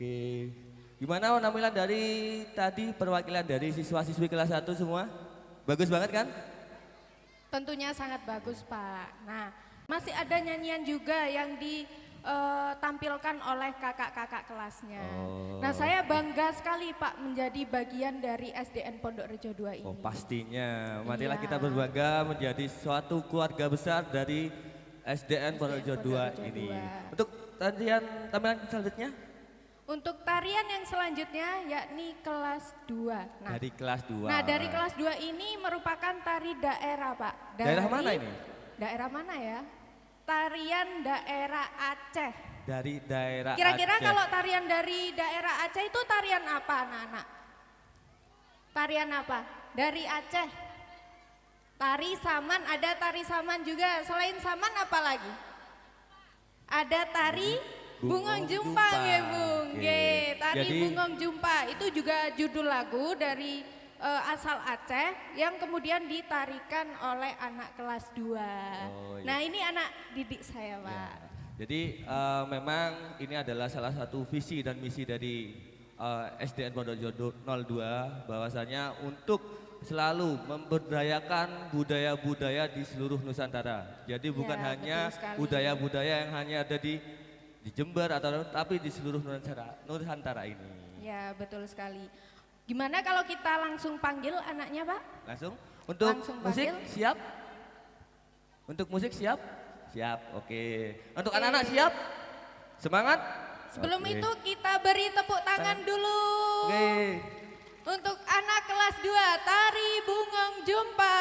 Oke, gimana penampilan dari tadi perwakilan dari siswa-siswi kelas 1 semua? Bagus banget kan? Tentunya sangat bagus Pak. Nah, masih ada nyanyian juga yang ditampilkan oleh kakak-kakak kelasnya. Nah, saya bangga sekali Pak menjadi bagian dari SDN Pondok Rejo 2 ini. Oh pastinya, marilah kita berbangga menjadi suatu keluarga besar dari SDN Pondok Rejo 2 ini. Untuk tarian tampilan selanjutnya? Untuk tarian yang selanjutnya yakni kelas 2. Nah, dari kelas 2. Nah, dari kelas 2 ini merupakan tari daerah, Pak. Daerah mana ini? Daerah mana ya? Tarian daerah Aceh. Dari daerah Kira-kira Aceh. kalau tarian dari daerah Aceh itu tarian apa, anak-anak? Tarian apa? Dari Aceh. Tari saman, ada tari saman juga. Selain saman apa lagi? Ada tari Bungong Jumpa, nggih Bung. Nggih, tari Jadi, Bungong Jumpa itu juga judul lagu dari asal Aceh yang kemudian ditarikan oleh anak kelas 2. Oh, iya. Nah, ini anak didik saya, Pak. Ya. Jadi memang ini adalah salah satu visi dan misi dari SDN Pondok Rejo 02 bahwasanya untuk selalu memberdayakan budaya-budaya di seluruh Nusantara. Jadi bukan Ya, hanya budaya-budaya yang hanya ada di Jember atau tapi di seluruh Nusantara ini. Ya, betul sekali. Gimana kalau kita langsung panggil anaknya, Pak? Langsung? Untuk Langsung musik panggil. siap? Untuk musik siap? Siap, oke. Untuk anak-anak siap? Semangat? Sebelum Oke. itu kita beri tepuk tangan dulu. Oke. Untuk anak kelas 2, tari Bungong Jumpa.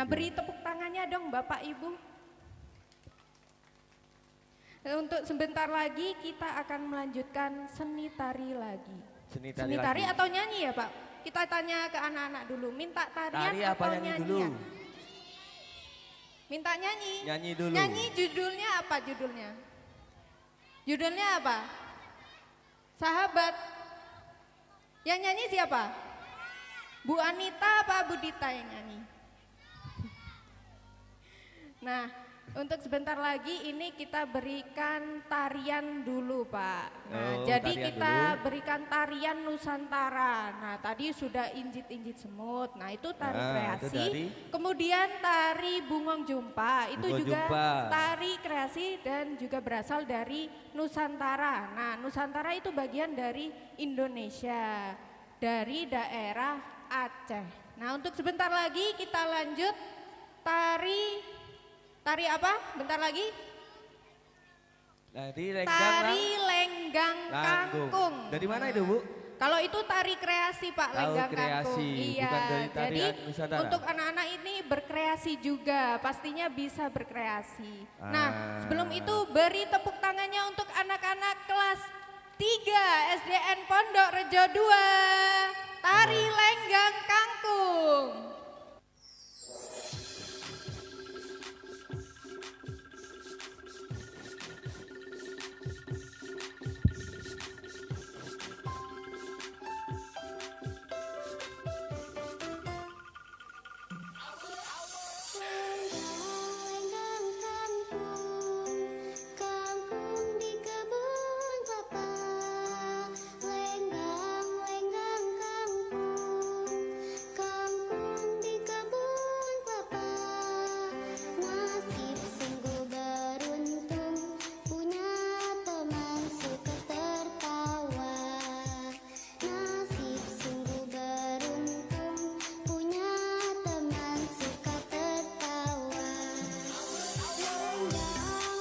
Nah, beri tepuk tangannya dong Bapak Ibu. Untuk sebentar lagi kita akan melanjutkan seni tari lagi. Seni tari lagi. atau nyanyi ya Pak? Kita tanya ke anak-anak dulu, minta tarian Tari apa atau nyanyi nyanyian? dulu? Minta nyanyi. Nyanyi dulu. Nyanyi judulnya apa judulnya? Judulnya apa? Sahabat. Yang nyanyi siapa? Bu Anita apa Bu Dita yang nyanyi? Nah, untuk sebentar lagi ini kita berikan tarian dulu Pak. Nah, Oh, jadi tarian kita dulu. berikan tarian Nusantara. Nah, tadi sudah injit-injit semut. Nah, itu tari Nah, itu kreasi. tari. Kemudian tari Bungong Jumpa. Itu Bungong juga Jumpa. tari kreasi dan juga berasal dari Nusantara. Nah, Nusantara itu bagian dari Indonesia, dari daerah Aceh. Nah, untuk sebentar lagi kita lanjut tari apa? Bentar lagi. Tari lenggang kangkung. Dari mana itu Bu? Kalau itu tari kreasi Pak, lenggang kreasi, kangkung. Iya. bukan dari Jadi tarian Nusantara. untuk anak-anak ini berkreasi juga, pastinya bisa berkreasi. Nah, sebelum itu beri tepuk tangannya untuk anak-anak kelas 3 SDN Pondok Rejo 2. Tari lenggang kangkung. Kampung di kebun papa, lenggang lenggang kampung, kampung di kebun papa. Nasib sungguh beruntung, punya teman suka tertawa. Nasib sungguh beruntung, punya teman suka tertawa.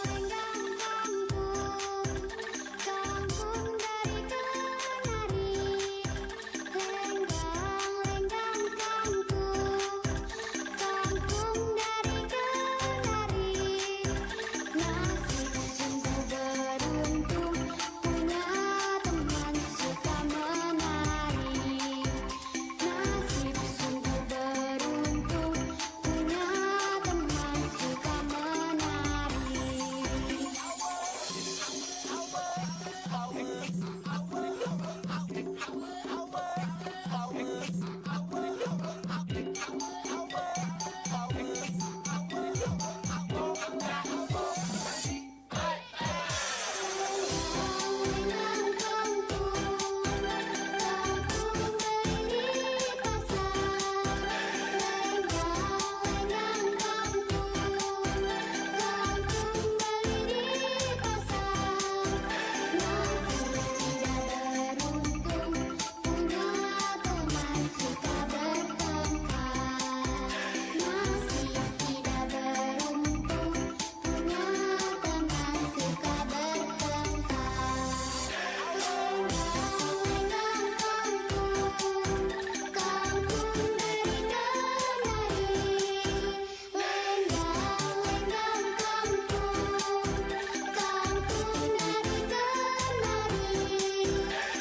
Lenggang kampung, kampung dari kenari. Lenggang kampung, kampung dari kenari. Nasib sungguh beruntung, punya teman suka menari. Nasib sungguh beruntung, punya teman suka menari. Lenggang kampung, kampung beli pasar. Lenggang kampung, kampung beli pasar. Nasib tidak beruntung, punya teman suka bertengkar. Nasib tidak beruntung, punya teman suka bertengkar. Lenggang kampung, kampung dari kenari. Lenggang kampung, kampung dari kenari.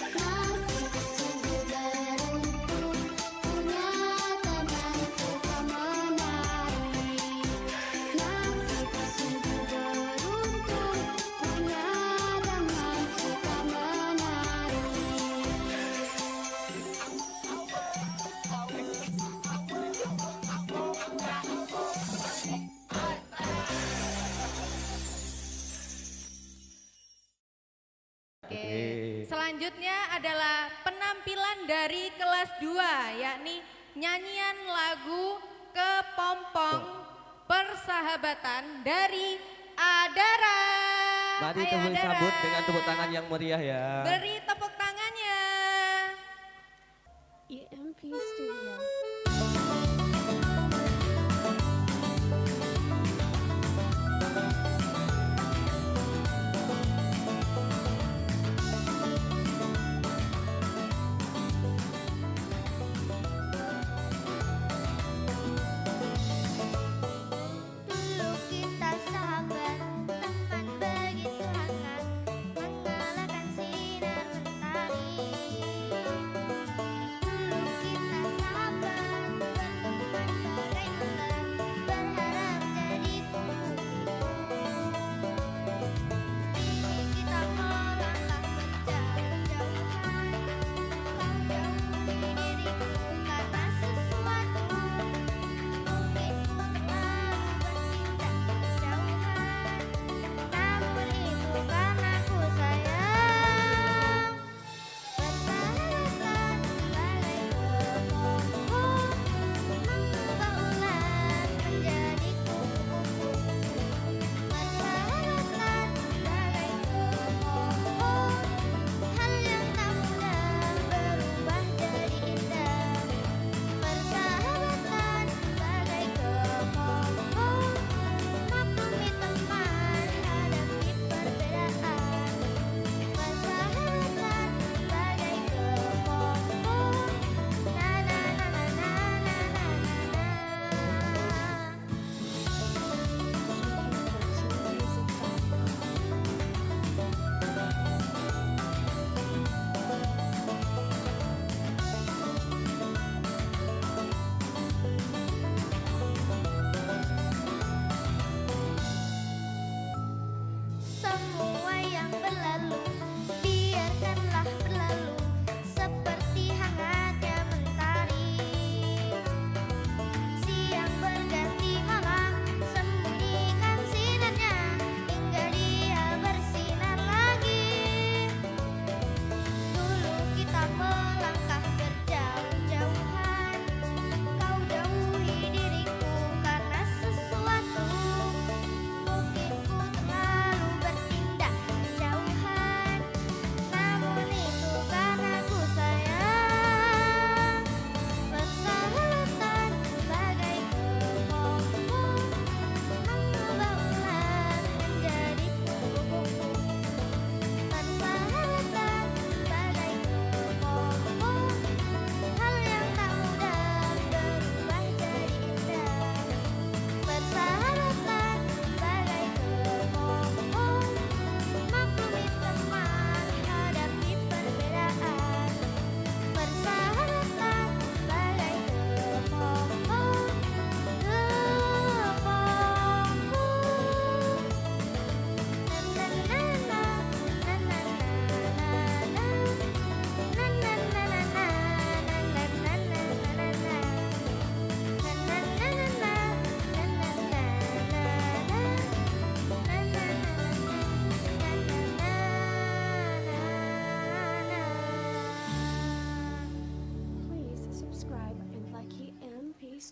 Nasib sungguh beruntung, punya teman suka menari. Nasib sungguh beruntung, punya teman suka menari. Oke. Selanjutnya adalah penampilan dari kelas 2, yakni nyanyian lagu Kepompong Persahabatan dari Adara. Mari Ayo, tepuk Adara. sambut dengan tepuk tangan yang meriah ya. Beri tepuk tangannya. EMP Studio.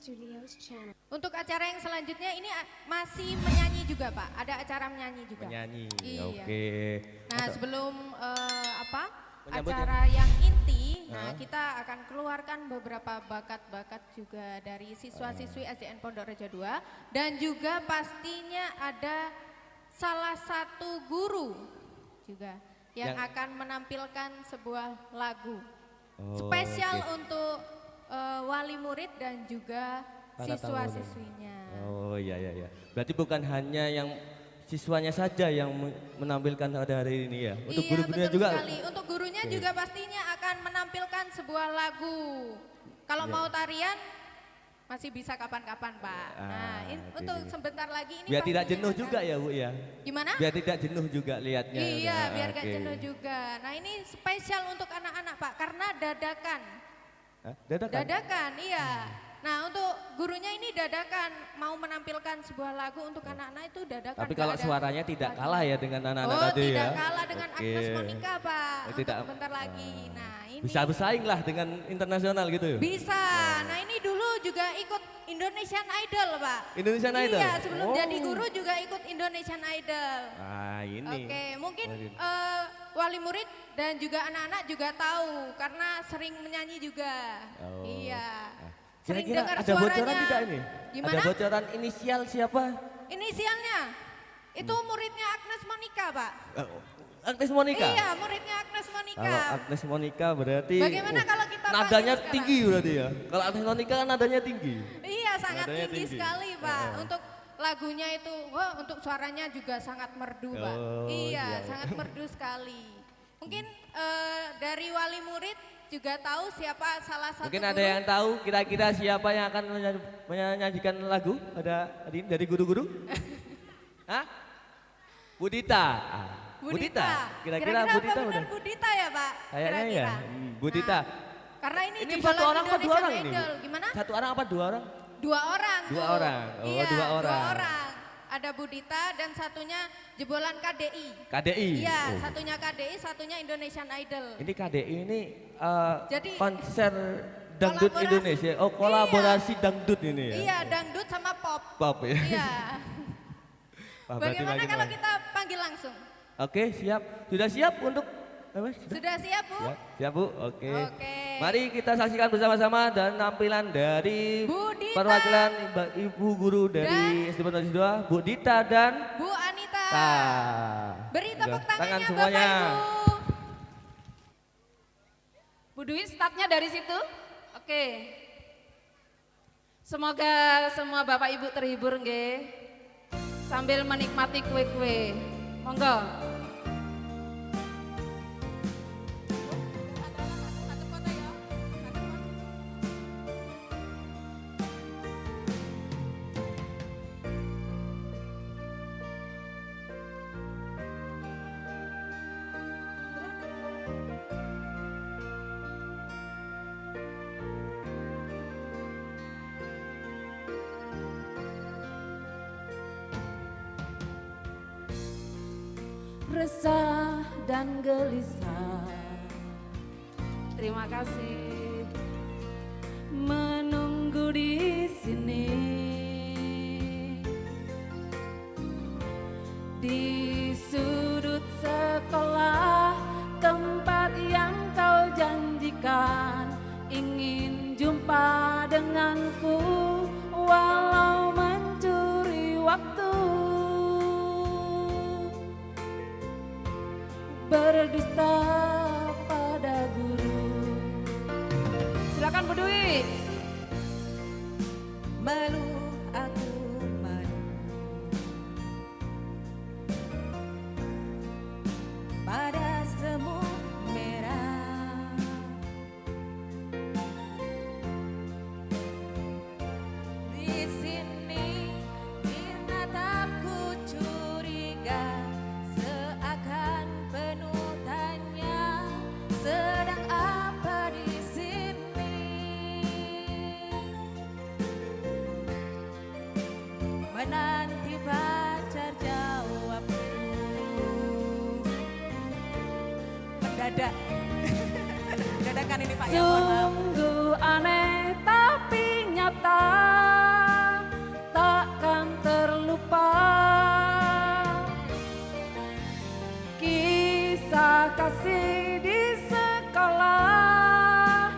Studios channel. Untuk acara yang selanjutnya ini masih menyanyi juga Pak, ada acara menyanyi juga. Menyanyi, Iya. oke. Nah sebelum Menyambut acara yang inti, Hah? kita akan keluarkan beberapa bakat-bakat juga dari siswa-siswi SDN Pondok Rejo 2 dan juga pastinya ada salah satu guru juga yang akan menampilkan sebuah lagu spesial untuk wali murid dan juga Para siswa-siswinya. Oh iya iya iya. Berarti bukan hanya yang siswanya saja yang menampilkan pada hari ini ya. Untuk Iya, guru-gurunya betul juga. sekali. Untuk gurunya Oke. juga pastinya akan menampilkan sebuah lagu. Kalau Iya. mau tarian masih bisa kapan-kapan Pak. Nah, oke, untuk oke. sebentar lagi ini Biar tidak pastinya jenuh akan- juga ya Bu ya. Gimana? Biar tidak jenuh juga lihatnya. Iya, Nah, biar gak oke. jenuh juga. Nah, ini spesial untuk anak-anak Pak karena dadakan. Hah? Dadakan? Dadakan, iya. Nah, untuk gurunya ini dadakan mau menampilkan sebuah lagu untuk anak-anak itu dadakan. Tapi nggak kalau ada suaranya tidak lagi. kalah ya dengan anak-anak Oh, tadi ya. tidak kalah dengan Oke. Agnes Monica Pak. Oh, Untuk tidak. sebentar lagi. Nah, ini Bisa bersaing lah dengan internasional gitu ya. bisa. Nah, ini dulu juga ikut Indonesian Idol Pak. Indonesian Idol? Iya, sebelum Oh. jadi guru juga ikut Indonesian Idol. Nah ini. Oke, mungkin Waduh. wali murid dan juga anak-anak juga tahu karena sering menyanyi juga. Oh. Iya. Nah, Sering kira-kira dengar ada bocoran suaranya. tidak ini? Gimana? Ada bocoran inisial siapa? Inisialnya itu muridnya Agnes Monica, Pak. Agnes Monica? Iya, muridnya Agnes Monica. Kalau Agnes Monica berarti Bagaimana kalau kita nadanya panggil sekarang? tinggi berarti ya. Kalau Agnes Monica kan nadanya tinggi. Iya, sangat Nadanya tinggi tinggi. sekali, Pak. Untuk lagunya itu, wah, untuk suaranya juga sangat merdu, Pak. Oh, Iya, iya. sangat merdu sekali. Mungkin dari wali murid juga tahu siapa salah satu Mungkin guru. ada yang tahu kira-kira siapa yang akan menyanyikan lagu pada hari ini dari guru-guru? Hah? Budita. Ah, Budita. Kira-kira apa Budita benar udah. Budita ya, Pak? Kayaknya ya. Kira-kira. Budita. Nah, karena ini, Ini jebolan satu orang apa dua Indonesian orang ini? Idol. Gimana? Satu orang apa dua orang? Dua orang. Dua Bu. orang. Oh, Iya, dua orang. Ada Budita dan satunya jebolan KDI. KDI. Iya, Oh. satunya KDI, satunya Indonesian Idol. Ini KDI ini Jadi, konser dangdut kolaborasi. Indonesia. Oh, kolaborasi dangdut ini ya. Iya, dangdut sama pop. Pop ya. Iya. Wah, berarti Bagaimana makin kalau makin. kita panggil langsung? Oke, siap. Sudah siap untuk apa? Sudah siap, Bu? Ya, siap Bu. Oke. Oke. Mari kita saksikan bersama-sama dan tampilan dari Budita. perwakilan Ibu Guru dari SD Pondok 2, Bu Dita dan Bu Anita. Beri Udah, tepuk tangan tangannya semuanya. Bapak Ibu. Bu Dwi startnya dari situ. Oke. Semoga semua Bapak Ibu terhibur nggih. Sambil menikmati kue-kue. Monggo. Resah dan gelisah. Terima kasih. Menunggu di sini. Di sudut sekolah, tempat yang kau janjikan, ingin jumpa denganku walau mencuri waktu. Berdusta pada guru. Silakan Bu Dwi. Malu aku malu pada semut merah. Di sini di natapku curiga, seakan penuh tanya, sedang apa di sini? Menanti pacar jawabku. Mendadak. Dadakan ini Pak ya, mohon maaf. Sungguh aneh tapi nyata. nyata takkan terlupa. Kisah kasih di sekolah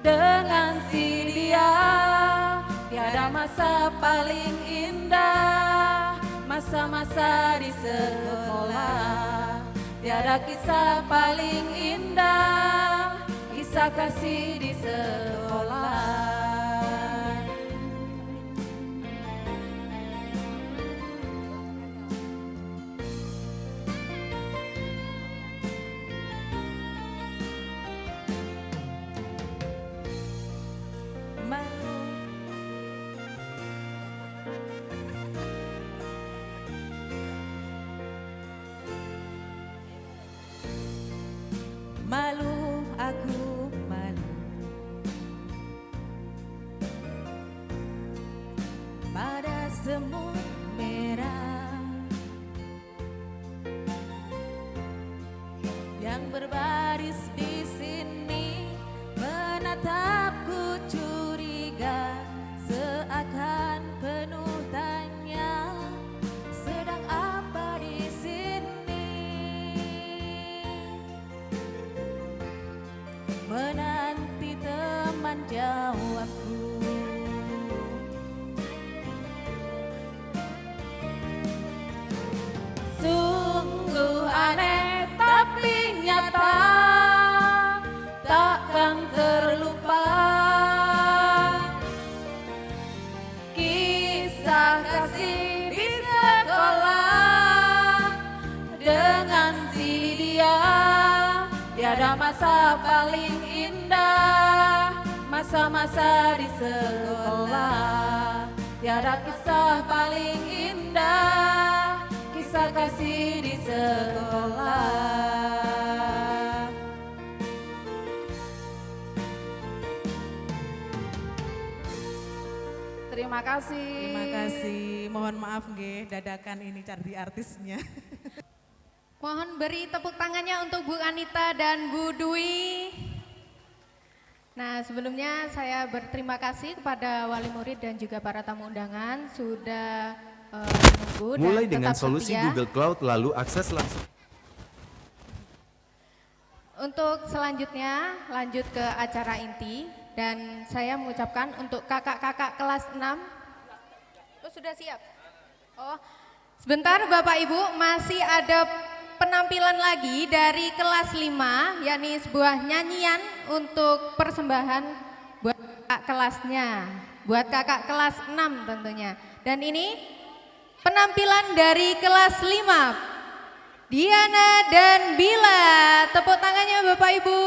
dengan si dia, tiada masa paling indah, masa-masa di sekolah. Tiada kisah paling indah, kisah kasih di sekolah. Malu, aku malu pada semut merah yang berbaris di sini menatapku curiga seakan penuh tanya, sedang apa di sini? Menanti teman jawabku. Sungguh aneh tapi nyata, takkan terlupa. Kisah kasih di sekolah dengan si dia, tiada masa paling indah, masa-masa di sekolah. Tiada kisah paling indah, kisah kasih di sekolah. Terima kasih. Terima kasih. Mohon maaf nggih, dadakan ini cari artisnya. Mohon beri tepuk tangannya untuk Bu Anita dan Bu Dwi. Nah, sebelumnya saya berterima kasih kepada wali murid dan juga para tamu undangan sudah menunggu Mulai dan dengan tetap solusi setia. Google Cloud lalu akses langsung. Untuk selanjutnya lanjut ke acara inti dan saya mengucapkan untuk kakak-kakak kelas 6. Oh, sudah siap? Oh, sebentar Bapak Ibu, masih ada penampilan lagi dari kelas 5, yakni sebuah nyanyian untuk persembahan buat kakak kelasnya, buat kakak kelas 6 tentunya. Dan ini penampilan dari kelas 5, Diana dan Bila. Tepuk tangannya Bapak Ibu.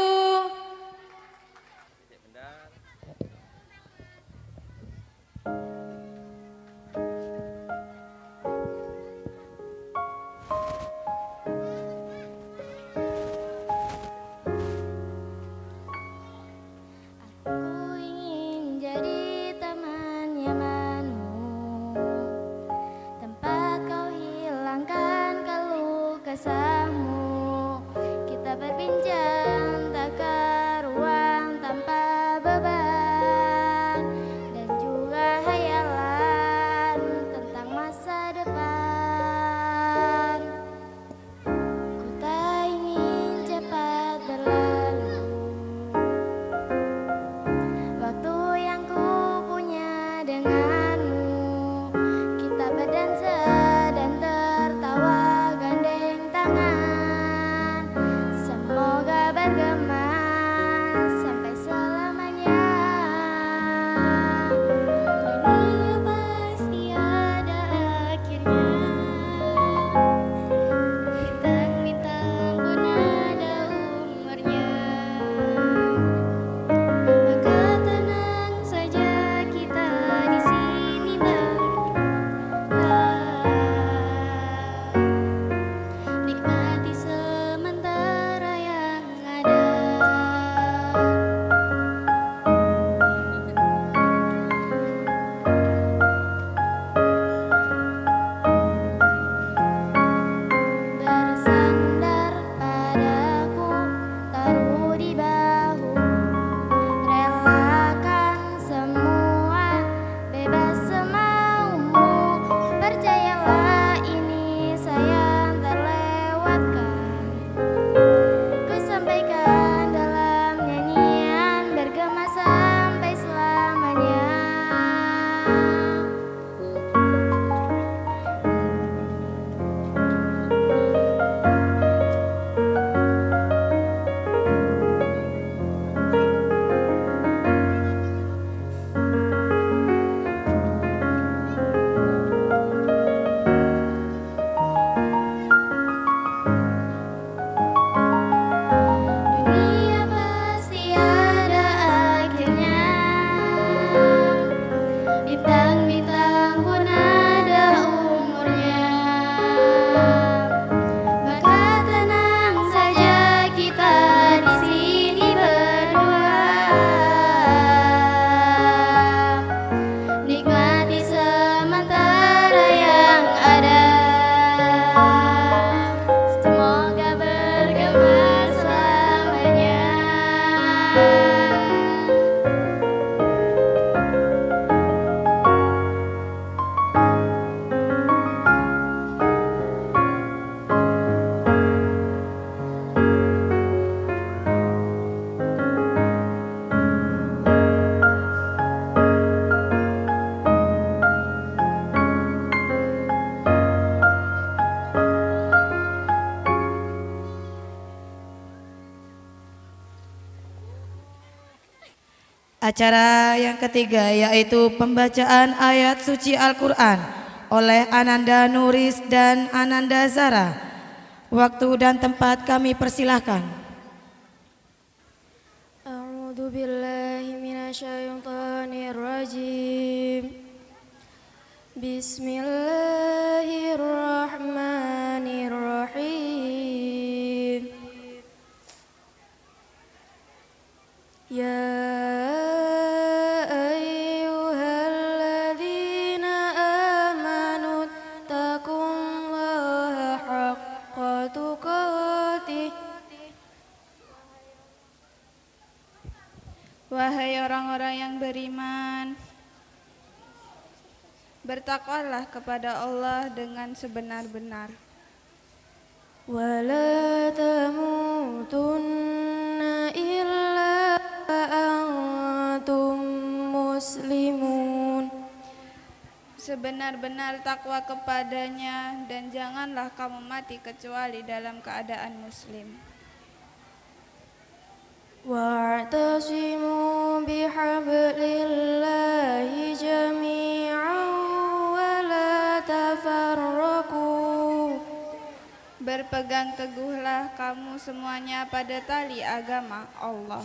Aku ingin jadi teman nyamanmu, tempat kau hilangkan keluh kesahmu. Kita berbincang tak karuan tanpa beban, dan juga hayalan tentang masa depan. Ku tak ingin cepat berlalu waktu yang ku punya denganmu. Kita berdansa dan tertawa gandeng tangan, semoga bergema sampai selamanya. Dunia pasti ada akhirnya, bintang-bintang pun ada umurnya. Maka tenang saja kita di sini berdua, nikmati sementara yang ada. Acara yang ketiga yaitu pembacaan ayat suci Al-Quran oleh Ananda Nuris dan Ananda Zara. Waktu dan tempat kami persilahkan. A'udzu billahi minasyaitonir rajim. Bismillahirrahmanirrahim. Ya ayyuhalladzina amanu taqullaha haqqa tuqatih. Wahai orang-orang yang beriman, bertakwalah kepada Allah dengan sebenar-benar. Wala tamutunna illa wa antum muslimun. Sebenar-benar takwa kepadanya dan janganlah kamu mati kecuali dalam keadaan muslim. Wa'tasimu bihablillahi jami'an wa la tafarraqu. Berpegang teguhlah kamu semuanya pada tali agama Allah.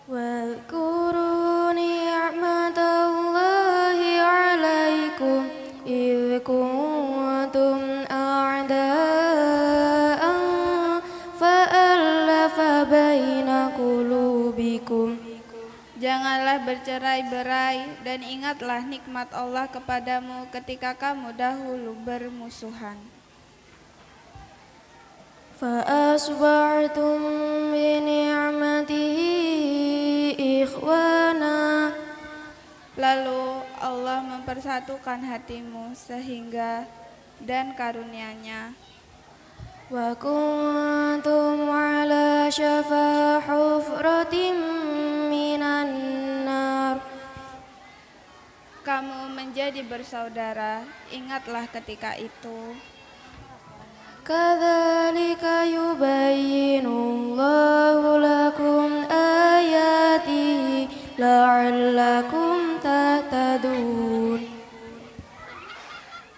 Wadhkuru ni'matallahi 'alaikum idh kuntum a'da'an fa'alafa baina qulubikum. Janganlah bercerai-berai dan ingatlah nikmat Allah kepadamu ketika kamu dahulu bermusuhan. Fa'asba'tum bi ni'matihi ikhwana. Lalu Allah mempersatukan hatimu sehingga dan karunia-Nya. Wa kuntum ala syafa hufratin minan nar. Kamu menjadi bersaudara, ingatlah ketika itu. Kadzalika yubayyinullahu lakum ayatihi la'allakum tahtadun.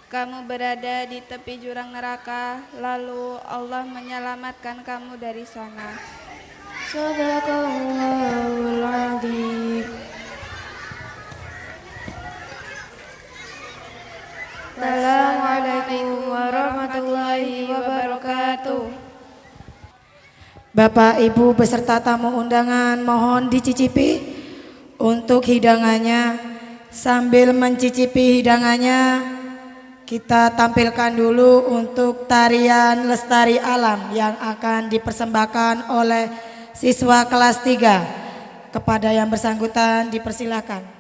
Kamu berada di tepi jurang neraka, lalu Allah menyelamatkan kamu dari sana. Shadaqallahul adzim. Assalamualaikum warahmatullahi wabarakatuh. Bapak, Ibu beserta tamu undangan mohon dicicipi untuk hidangannya. Sambil mencicipi hidangannya, kita tampilkan dulu untuk tarian Lestari Alam yang akan dipersembahkan oleh siswa kelas 3. Kepada yang bersangkutan dipersilakan.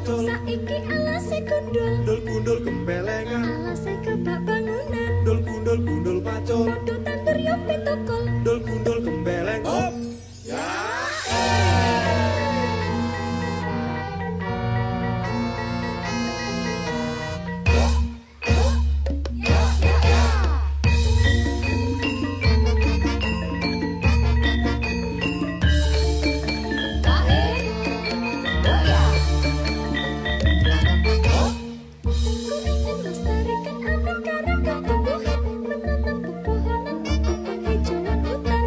Saiki alase gundul, Gundul gundul gembelengan, alase kebak bangunan. gundul gundul gundul pacul, Kudu tandur yo pitokol. gundul gundul gembeleng. Hop. Melestarikan aneka ragam tumbuhan, menanam pepohonan untuk penghijauan hutan.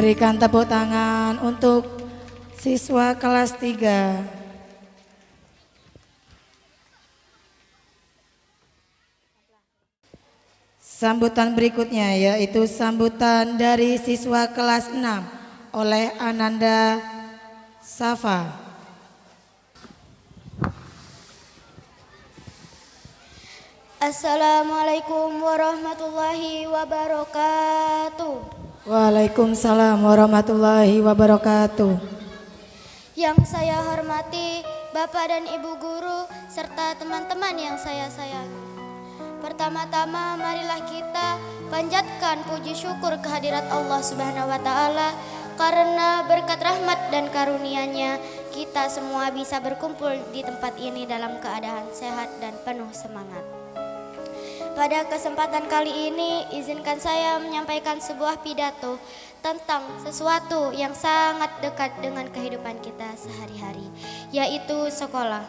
Berikan tepuk tangan untuk siswa kelas 3. Sambutan berikutnya yaitu sambutan dari siswa kelas 6 oleh Ananda Safa. Assalamualaikum warahmatullahi wabarakatuh. Waalaikumsalam warahmatullahi wabarakatuh. Yang saya hormati Bapak dan Ibu guru serta teman-teman yang saya sayangi. Pertama-tama marilah kita panjatkan puji syukur kehadirat Allah Subhanahu wa taala karena berkat rahmat dan karunia-Nya kita semua bisa berkumpul di tempat ini dalam keadaan sehat dan penuh semangat. Pada kesempatan kali ini izinkan saya menyampaikan sebuah pidato tentang sesuatu yang sangat dekat dengan kehidupan kita sehari-hari, yaitu sekolah.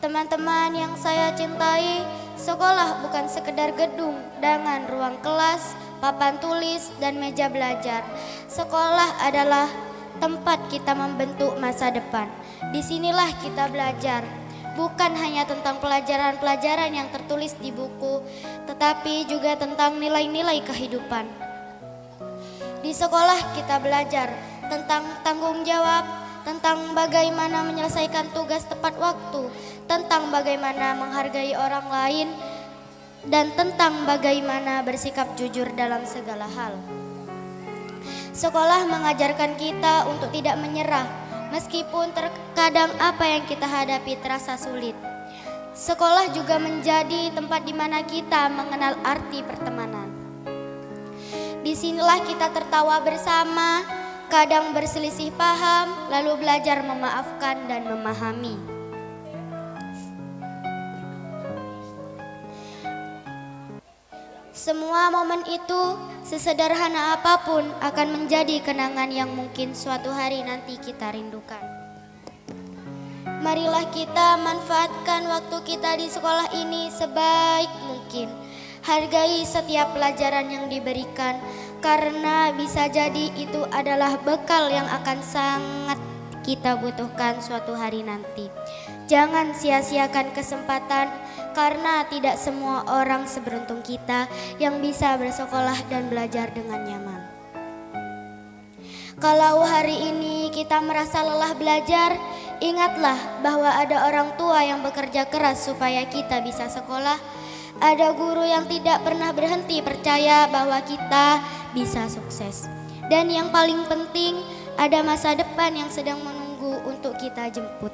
Teman-teman yang saya cintai, sekolah bukan sekedar gedung dengan ruang kelas, papan tulis, dan meja belajar. Sekolah adalah tempat kita membentuk masa depan. Disinilah kita belajar, bukan hanya tentang pelajaran-pelajaran yang tertulis di buku, tetapi juga tentang nilai-nilai kehidupan. Di sekolah kita belajar tentang tanggung jawab, tentang bagaimana menyelesaikan tugas tepat waktu, tentang bagaimana menghargai orang lain, dan tentang bagaimana bersikap jujur dalam segala hal. Sekolah mengajarkan kita untuk tidak menyerah, meskipun terkadang apa yang kita hadapi terasa sulit. Sekolah juga menjadi tempat di mana kita mengenal arti pertemanan. Disinilah kita tertawa bersama, kadang berselisih paham, lalu belajar memaafkan dan memahami. Semua momen itu, sesederhana apapun, akan menjadi kenangan yang mungkin suatu hari nanti kita rindukan. Marilah kita manfaatkan waktu kita di sekolah ini sebaik mungkin. Hargai setiap pelajaran yang diberikan, karena bisa jadi itu adalah bekal yang akan sangat kita butuhkan suatu hari nanti. Jangan sia-siakan kesempatan, karena tidak semua orang seberuntung kita yang bisa bersekolah dan belajar dengan nyaman. Kalau hari ini kita merasa lelah belajar, ingatlah bahwa ada orang tua yang bekerja keras supaya kita bisa sekolah. Ada guru yang tidak pernah berhenti percaya bahwa kita bisa sukses. Dan yang paling penting, ada masa depan yang sedang menunggu untuk kita jemput.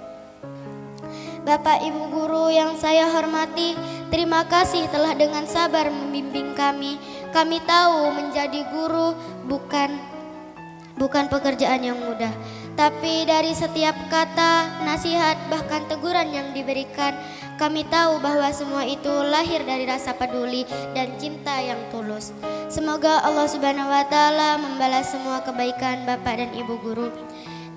Bapak Ibu guru yang saya hormati, terima kasih telah dengan sabar membimbing kami. Kami tahu menjadi guru bukan pekerjaan yang mudah. Tapi dari setiap kata, nasihat, bahkan teguran yang diberikan, kami tahu bahwa semua itu lahir dari rasa peduli dan cinta yang tulus. Semoga Allah Subhanahu wa taala membalas semua kebaikan Bapak dan Ibu guru.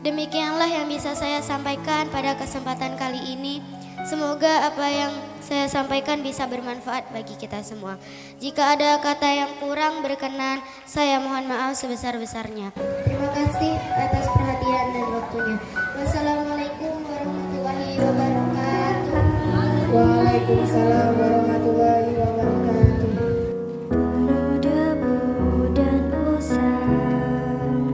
Demikianlah yang bisa saya sampaikan pada kesempatan kali ini. Semoga apa yang saya sampaikan bisa bermanfaat bagi kita semua. Jika ada kata yang kurang berkenan, saya mohon maaf sebesar-besarnya. Terima kasih atas perhatian dan waktunya. Wassalamualaikum warahmatullahi wabarakatuh. Waalaikumsalam warahmatullahi wabarakatuh. Penuh debu dan usang,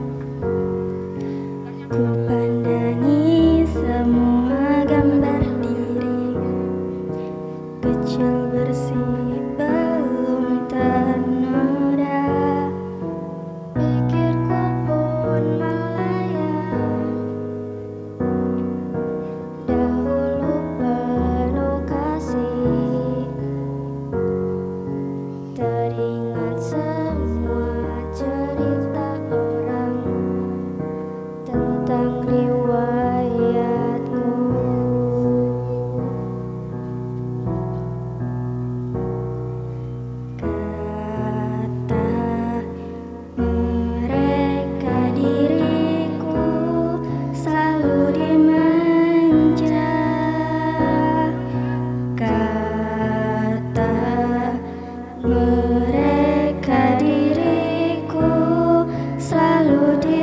ku pandangi semua gambar diri, kecil bersih belum ternoda. Pikirku pun melayang, dahulu penuh kasih. Teringat semua cerita orang tentang riwayatku. Kata mereka diriku selalu dimanja. Kata mereka diriku selalu dimanja.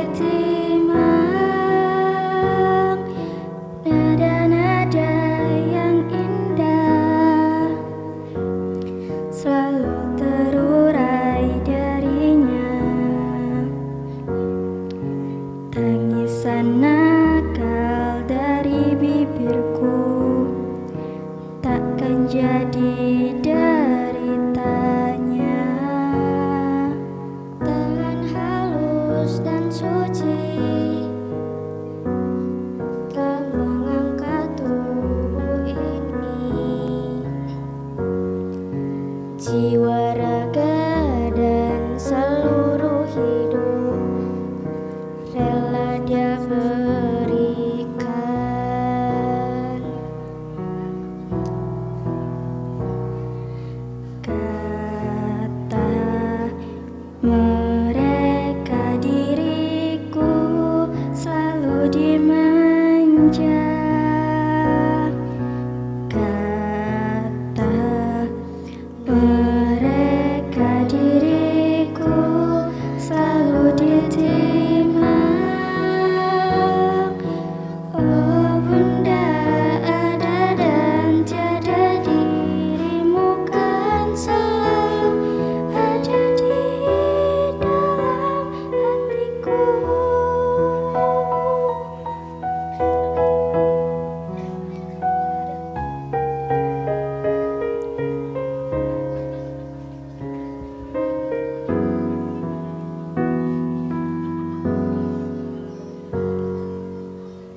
selalu terurai darinya. Tangisan nakal dari bibirku takkan jadi deritanya. Tangan halus dan suci telah mengangkat tubuh ini. Jiwa, raga, dan seluruh hidup rela dia berikan. Kata mereka diriku selalu dimanja. Kata mereka diriku selalu ditimang. Oh bunda, ada dan tiada, dirimu kan selalu ada di dalam hatiku.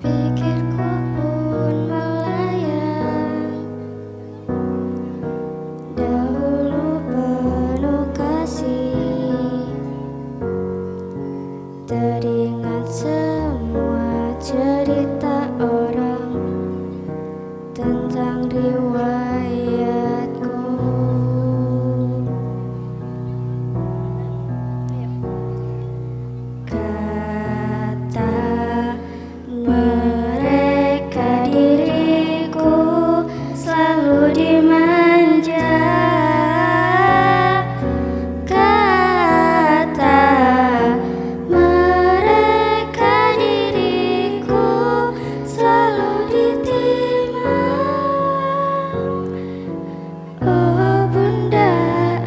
Pikirku pun melayang, dahulu penuh kasih. Teringat semua cerita orang tentang riwayatku. Kata mereka diriku selalu dimanja. Kata mereka diriku selalu ditimang. Oh bunda,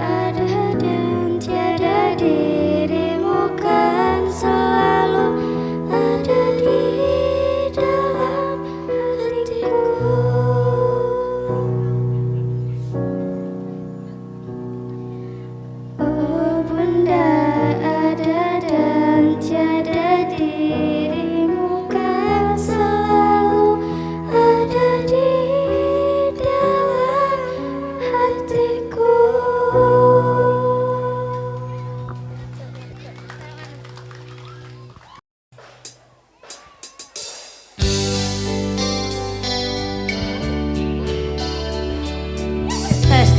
ada dan tiada, dirimu kan selalu ada di dalam hatiku. Oh bunda, ada dan tiada, dirimu kan selalu ada di dalam hatiku. Tes.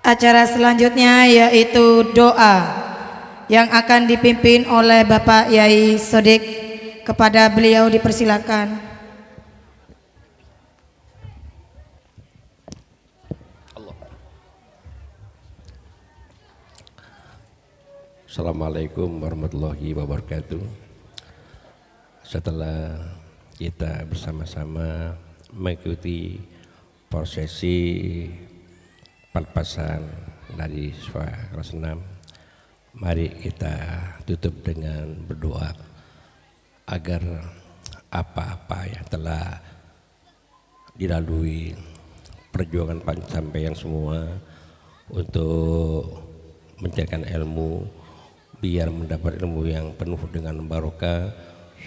Acara selanjutnya yaitu doa yang akan dipimpin oleh Bapak Yai Sodik. Kepada beliau dipersilakan. Assalamualaikum warahmatullahi wabarakatuh. Setelah kita bersama-sama mengikuti prosesi pelepasan dari siswa kelas 6, mari kita tutup dengan berdoa agar apa-apa yang telah dilalui perjuangan pencapaian semua untuk mencarikan ilmu, biar mendapat ilmu yang penuh dengan barokah,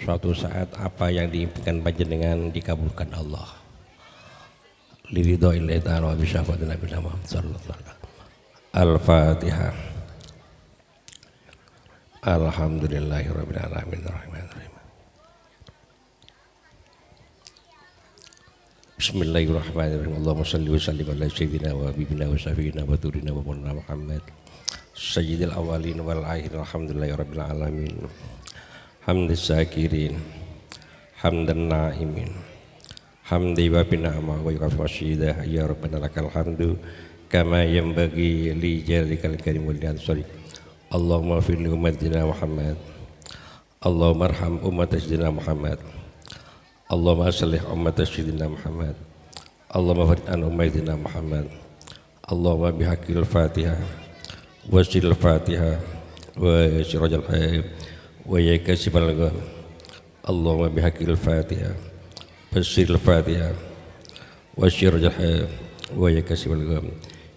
suatu saat apa yang diimpikan panjenengan dikabulkan Allah. Liridho'illahi ta'ala wa bisyafaati Nabi Muhammad sallallahu alaihi wasallam. Al-Fatihah. Alhamdulillahirabbil alamin arrahmanir rahim. Bismillahirrahmanirrahim. Allahumma shalli wa sallim ala sayyidina wa habibina wa syafiina wa turina wa maulana Muhammad sayyidil awwalin wal akhirin. Alhamdulillahirabbil alamin. Hamdis syakirin, hamdan na'imin, hamdi wa bina'ama wa yukafi wasyidah. Ya Rabbana lakal hamdu kama yanbaghi li jalikal karim wal ansari. Allahumma fir li ummatina Muhammad, Allahumma arham ummat sayyidina Muhammad, Allahumma aslih ummat sayyidina Muhammad, Allahumma farid an ummatina Muhammad. Allahumma bihaqqil Fatihah wa sil Fatihah wa sirajal hayy wa yakasibal gham. Allahumma bihaqqil Fatihah wa sil Fatihah wa sirajal hayy wa yakasibal gham.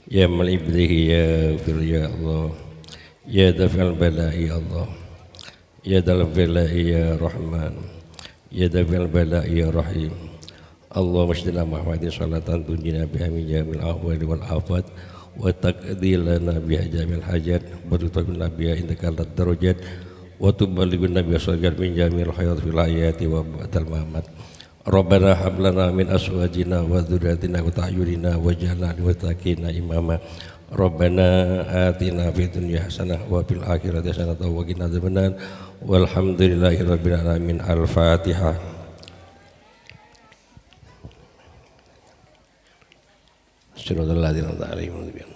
Ya malibdihi ya fir ya Allah, ya daf'al bala'i ya Allah, ya dal bala'i ya Rahman, ya daf'al bala'i ya Rahim. Allahumma shdina Muhammadin salatan tunjina biha min jamil ahwali wal afat wa taqdi lana biha jamil hajat wa tutaqina biha indaka darajat wa tuballighuna biha sagat min jamil hayat fil hayati wa ba'dal mamat. Rabbana hab lana min azwajina wa dzurriyyatina qurrata a'yunina waj'alna lil muttaqina imama. Rabbana atina fid dunya hasanah wa fil akhirati hasanah wa qina adzabannar. Walhamdulillahirabbil alamin. Al-Fatihah. Shiratal ladzina an'amta 'alaihim.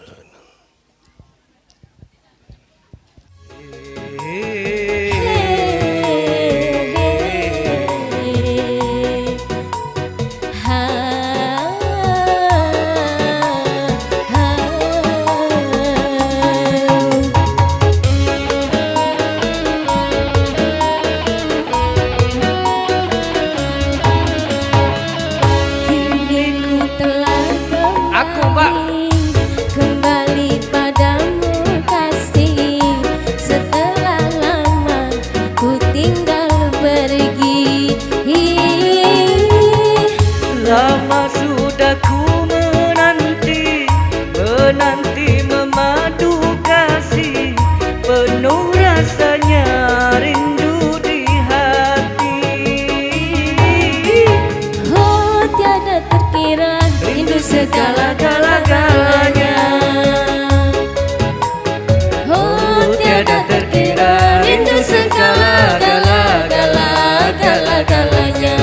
Kembali padamu kasih, setelah lama ku tinggal pergi. Lama sudah ku menanti, menanti memadu kasih, penuh rasanya rindu di hati. Oh tiada terkira rindu segala-galanya. Oh tiada terkira rindu segala-galanya.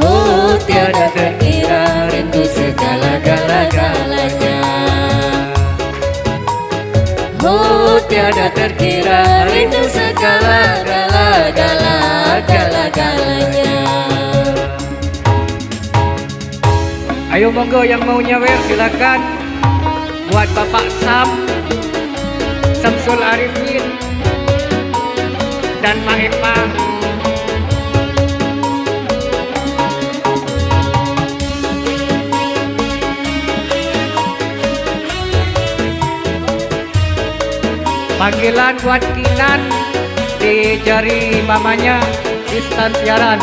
Oh tiada terkira rindu segala-galanya. Oh tiada terkira rindu segala-galanya. Ayo monggo yang mau nyawer silakan. Buat Bapak Samsul Arifin dan Pak Eva. Panggilan buat Kinan di jari mamanya di stand siaran.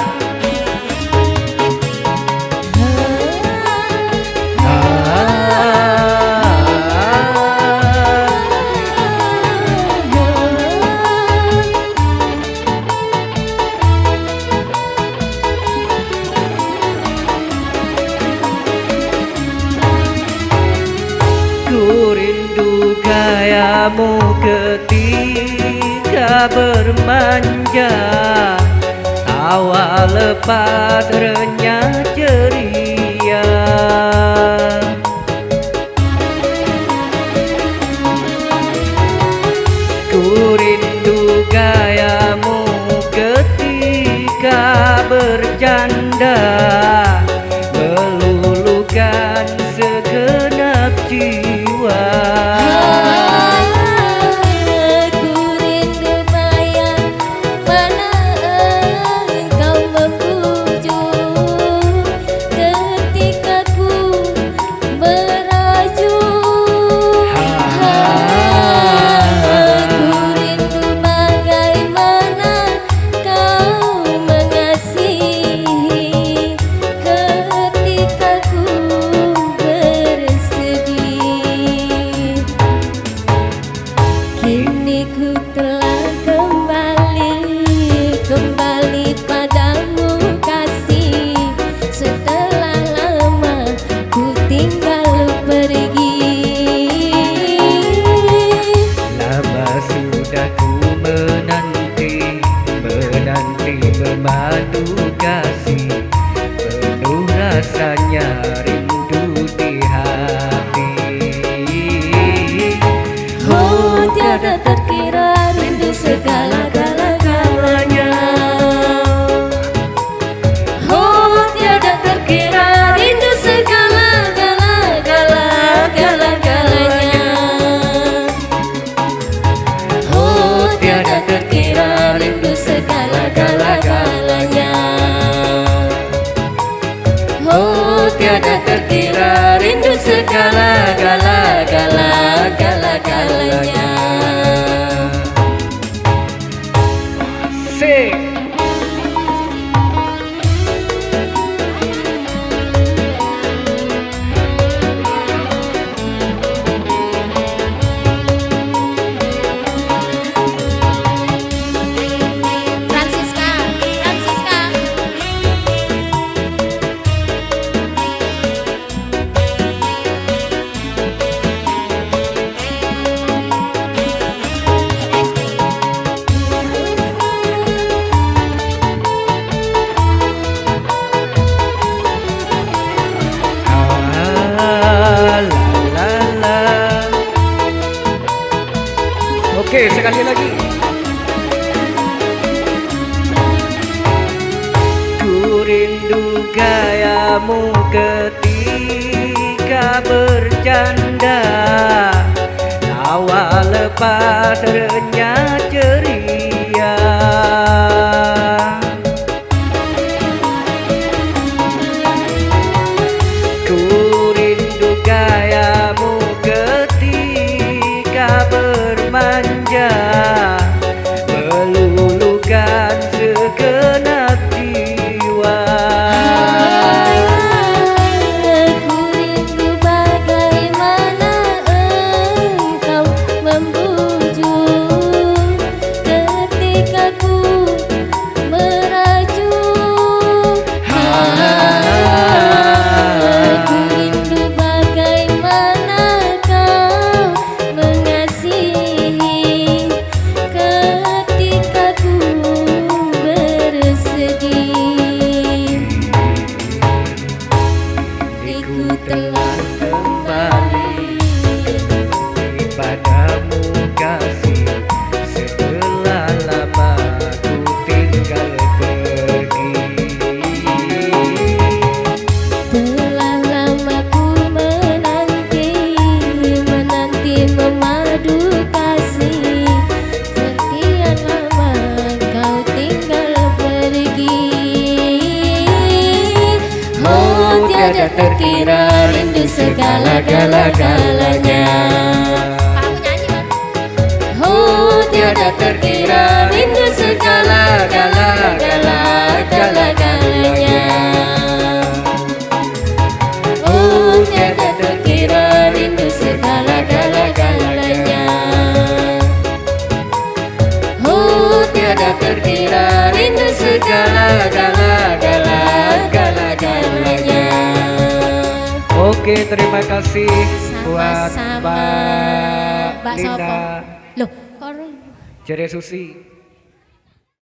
bermanja, tawa lepas renyah ceria. Ku rindu gayamu ketika bercanda, meluluhkan segenap jiwa. Memadu kasih, penuh rasanya rindu di hati. Oh tiada terkira rindu segala-galanya. Oh tiada terkira rindu segala-galanya. Oh tiada terkira rindu segala-galanya. Oh tiada terkira rindu segala-galanya. Sing. Oke, sekali lagi. Ku rindu gayamu ketika bercanda, tawa lepas renyah ceria. Ku rindu gayamu ketika bermanja, meluluhkan segenap jiwa. Ku rindu bagaimana engkau membujuk ketika ku merajuk. Ku rindu bagaimana kau mengasihi ketika ku bersedih. Ku telah kembali padamu kasih, setelah lama ku tinggal pergi. Telah lama ku menanti memadu kasih, sekian lama kau tinggal pergi. Oh tiada terkira rindu segala-galanya. Oh tiada terkira rindu segala-galanya. Oh tiada terkira rindu segala-galanya. Oh tiada terkira rindu segala-galanya. Oke, terima kasih buat Sama-sama. Mbak Linda Loh, kok Jere Susi.